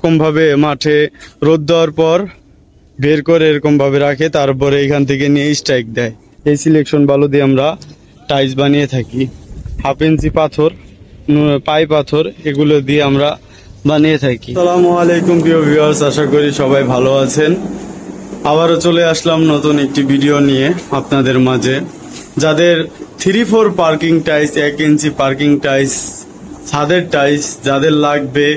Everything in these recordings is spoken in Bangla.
এরকম ভাবে মাঠে রোদ দেওয়ার পর বের করে এরকম ভাবে রাখে, তারপরে এখান থেকে নিয়ে স্ট্রাইক দেয়। এই সিলেকশন বালু দিয়ে আমরা টাইলস বানিয়ে থাকি। 1/2 ইঞ্চি পাথর, পাই পাথর, এগুলো দিয়ে আমরা বানিয়ে থাকি। আসসালামু আলাইকুম প্রিয় ভিউয়ার্স, আশা করি সবাই ভালো আছেন। আবারও চলে আসলাম নতুন একটি ভিডিও নিয়ে আপনাদের মাঝে। যাদের 3-4 পার্কিং টাইলস, 1 ইঞ্চি পার্কিং টাইলস, ছাদের টাইলস যাদের লাগবে,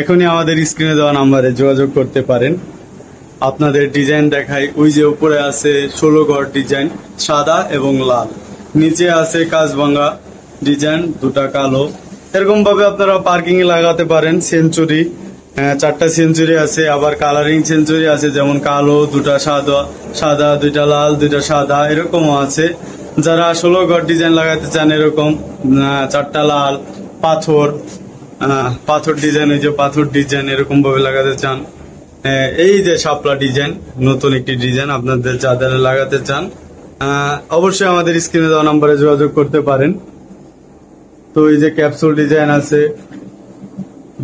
এখনই আমাদের স্ক্রিনে দেওয়া নাম্বারে যোগাযোগ করতে পারেন। আপনাদের ডিজাইন দেখাই। ওই যে উপরে আছে 16 ঘর ডিজাইন, সাদা এবং লাল, নিচে আছে কাঁচভাঙা ডিজাইন, দুটা কালো। এরকম ভাবে আপনারা পার্কিং এ লাগাতে পারেন। সেঞ্চুরি, 4টা সেঞ্চুরি আছে, আবার কালারিং সেঞ্চুরি আছে, যেমন কালো, দুটা সাদা, 2টা লাল, 2টা সাদা, এরকমও আছে। যারা 16 ঘর ডিজাইন লাগাতে চান, এরকম 4টা লাল, পাথর ডিজাইন, ওই যে পাথর ডিজাইন এরকম ভাবে লাগাতে চান। এই যে শাপলা ডিজাইন, নতুন একটি ডিজাইন, আপনাদের যাদের লাগাতে চান অবশ্যই আমাদের স্ক্রিনে দেওয়া নাম্বারে যোগাযোগ করতে পারেন। তো এই যে ক্যাপসুল ডিজাইন আছে,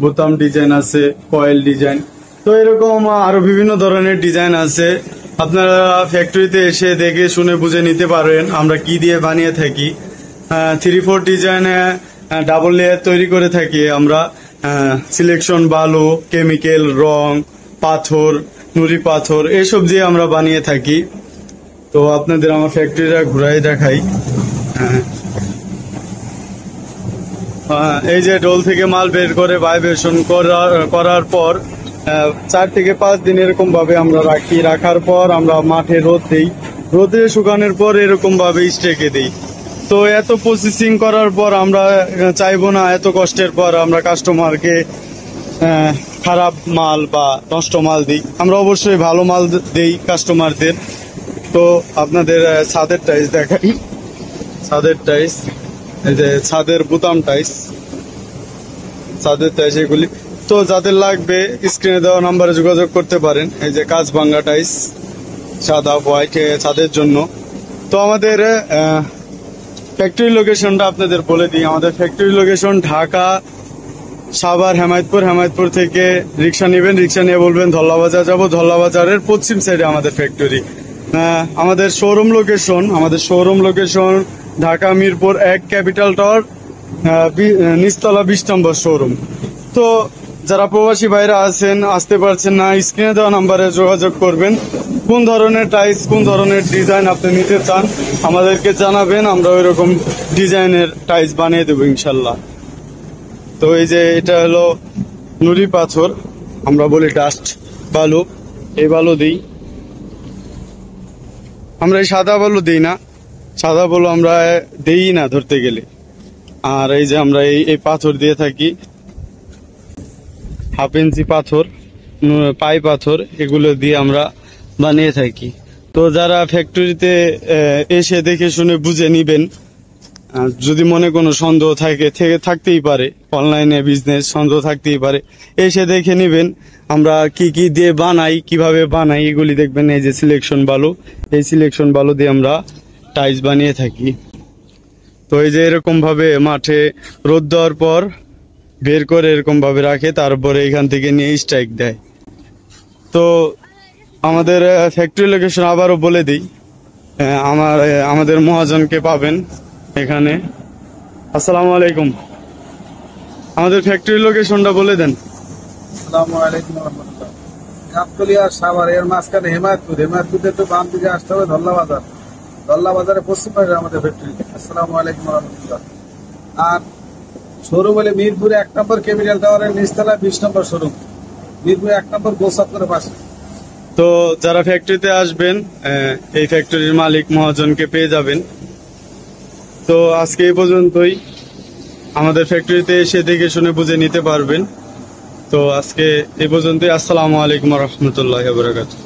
বোতাম ডিজাইন আছে, কয়েল ডিজাইন, তো এরকম আরো বিভিন্ন ধরনের ডিজাইন আছে। আপনারা ফ্যাক্টরিতে এসে দেখে শুনে বুঝে নিতে পারেন আমরা কি দিয়ে বানিয়ে থাকি। 3-4 ডিজাইনে ডাবল লেয়ার তৈরি করে থাকি আমরা। সিলেকশন বালু, কেমিক্যাল, রং, পাথর, নুড়ি পাথর, এসব দিয়ে আমরা বানিয়ে থাকি। তো আপনাদের আমার ফ্যাক্টরিটা ঘুরাই দেখাই। এই যে ডোল থেকে মাল বের করে ভাইব্রেশন করার পর 4 থেকে 5 দিন এরকম ভাবে আমরা রাখি। রাখার পর আমরা মাঠে রোদ দিই, রোদে শুকানোর পর এরকম ভাবে স্টেকে দিই। তো এত প্রসেসিং করার পর আমরা চাইবো না এত কষ্টের পর আমরা কাস্টমারকে খারাপ মাল বা নষ্ট মাল দিই। আমরা অবশ্যই ভালো মাল দেই কাস্টমারদের। তো আপনাদের ছাদের টাইলস দেখাই। ছাদের টাইলস, এই যে ছাদের বোতাম টাইলস, ছাদের টাইলস এগুলি। তো যাদের লাগবে স্ক্রিনে দেওয়া নাম্বারে যোগাযোগ করতে পারেন। এই যে কাঁচভাঙা টাইলস, সাদা হোয়াইট ছাদের জন্য। তো আমাদের ফ্যাক্টরি লোকেশনটা আপনাদের বলে দিই। আমাদের ফ্যাক্টরি লোকেশন ঢাকা সাভার হেমায়তপুর থেকে রিক্সা নেবেন, রিক্সা নিয়ে বলবেন ধল্লাবাজার যাবো, ধল্লাবাজারের পশ্চিম সাইডে আমাদের ফ্যাক্টরি। আমাদের showroom location Dhaka Mirpur 1 Capital Tower, নিচতলা 20 নম্বর শোরুম। তো যারা প্রবাসী ভাইরা আছেন, আসতে পারছেন না, স্ক্রিনে দেওয়া নাম্বারে যোগাযোগ করবেন। কোন ধরনের টাইলস, কোন ধরনের ডিজাইন আপনি নিতে চান আমাদেরকে জানাবেন, আমরা ওই রকম ডিজাইনের টাইলস বানিয়ে দেবো ইনশাল্লাহ। তো এই যে এটা হলো নুড়ি পাথর, আমরা বলি ডাস্ট বালু, এই বালু দিই আমরা। এই সাদা বালু দিই না, সাদা বালু আমরা দেই না ধরতে গেলে। আর এই যে আমরা এই পাথর দিয়ে থাকি, 1/2 ইঞ্চি পাথর, পাই পাথর, এগুলো দিয়ে আমরা বানিয়ে থাকি। তো যারা ফ্যাক্টরিতে এসে দেখে শুনে বুঝে নিবেন। যদি মনে কোনো সন্দেহ থাকতেই পারে, অনলাইনে বিজনেস সন্দেহ থাকতেই পারে, এসে দেখে নিবেন আমরা কি কি দিয়ে বানাই, কিভাবে বানাই, এগুলি দেখবেন। এই যে সিলেকশন বালু, এই সিলেকশন বালু দিয়ে আমরা টাইলস বানিয়ে থাকি। তো এই যে এরকম ভাবে মাঠে রোদ দেওয়ার পর বের করে এরকম ভাবে রাখে, তারপরে এখান থেকে নিয়ে স্ট্রাইক দেয়। তো আমাদের ফ্যাক্টরি লোকেশন আবারও বলে দিই। আমাদের মহাজনকে পাবেন এখানে। আসসালামু আলাইকুম, আমাদের ফ্যাক্টরি লোকেশনটা বলে দেন। আসসালামু আলাইকুম রাহমাতুল্লাহ। গাবতলী আর সাভার এর মাঝখানে হেমায়তপুর তো বাম দিকে আসতে হবে ধল্লাবাজারের পশ্চিম পাশে আমাদের ফ্যাক্টরি। আসসালামু আলাইকুম রাহমাতুল্লাহ। আর শোরুম হলে মিরপুরে 1 নম্বর ক্যাপিটাল টাওয়ারের নিচতলা 20 নম্বর শোরুম, মিরপুরে 1 নম্বর গোসাপ্তরের পাশে। তো যারা ফ্যাক্টরিতে আসবেন, এই ফ্যাক্টরির মালিক মহাজনকে পেয়ে যাবেন। তো আজকে এই পর্যন্তই। আমাদের ফ্যাক্টরিতে এসে দেখে শুনে বুঝে নিতে পারবেন। তো আজকে এই পর্যন্তই। আসসালামু আলাইকুম ওয়া রাহমাতুল্লাহি ওয়া বারাকাতুহু।